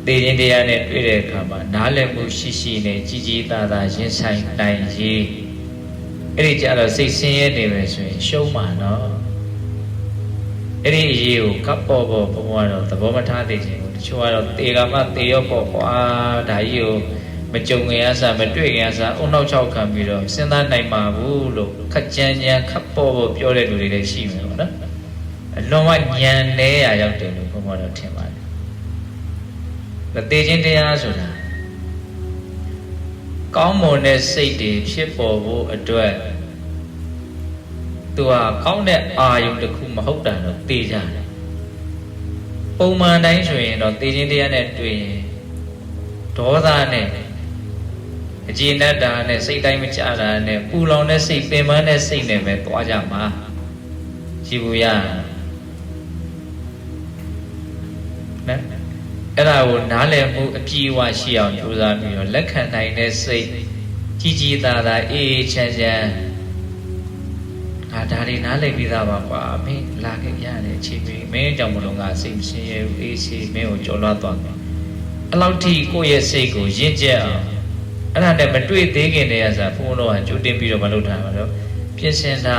တေရင်တရားနဲ့တွေ့တဲ့အခါမှာနားလည်မှုရှိရှိနဲ့ကြီးကြီးသားသားရင်ဆိုင်နိုင်ရေးအဲ့ဒီကြတော့စိတ်ဆင်းရဲနေပဲဆိုရင်ရှုံးမှာနော်အဲ့ဒီအရေးကိုကပ်ပေါ်ပေါ်ဘုံကတော့သဘောမထားသေးခြင်းကိုတချို့ကတော့တေကမှတေရောပေါ့ကွာဒါကြီးကိုမကြုံခင်အစားမတွေ့ခင်အစားအုံနောက်ချောက်ခံပြီးတော့စဉ်းစားနိုင်မှာဘူးလို့ခက်ကြမ်းကြမ်းခပ်ပေါ်ပေါ်ပြောတဲ့လူတွေလည်းရှိမှာပေါ့နော်အလွန်မှညံနေရရောက်တယ်လို့ဘုံကတော့ထင်ပါတယ်တေခြင်းတရားဆိုတာကောင်းမွန်တဲ့စိတ်တွေဖြစ်ပေါ်ဖို့အတွက်သူဟာကောင်းတဲ့အာယုံတစ်ခုမဟုတ်တာတော့သိကြတယ်ပုံမှန်တိုင်းဆိုရင်တော့တေခြင်းတရားနဲ့တွေ့ရင်ဒေါသနဲ့အကျေနပ်တာနဲ့စိတ်တိုင်းမကြတာနဲ့ပူလောင်တဲ့စိတ်ပင်ပန်းတဲ့စိတ်နဲ့ပဲတွားကြမှာကြည့်ဘူးရနော်အဲ့ဒါကိုနားလည်မှုအပြည့်အဝရှိအောင်ကြိုးစားပြီးတော့လက်ခံနိုင်တဲ့စိတ်ကြီးကြီးသားသားအေးအေးချမ်းချမ်းဒါတွေနားလည်ပြီးသားပါကွာမင်းလာခဲ့ရတယ်အချိန်ကြီးမင်းကြောင့်မလို့ငါစိတ်မရှင်းရဘူးအေးစေးမင်းကိုကြော်လွှားသွားမယ်အဲ့လောက်ထိကိုယ့်ရဲ့စိတ်ကိုရင့်ကျက်အောင်အဲ့ဒါနဲ့မတွေ့သေးခင်တည်းကစားဘုန်းတော်ကကြိုတင်ပြီးတော့မလုပ်ထားပါတော့ပြင်ဆင်တာ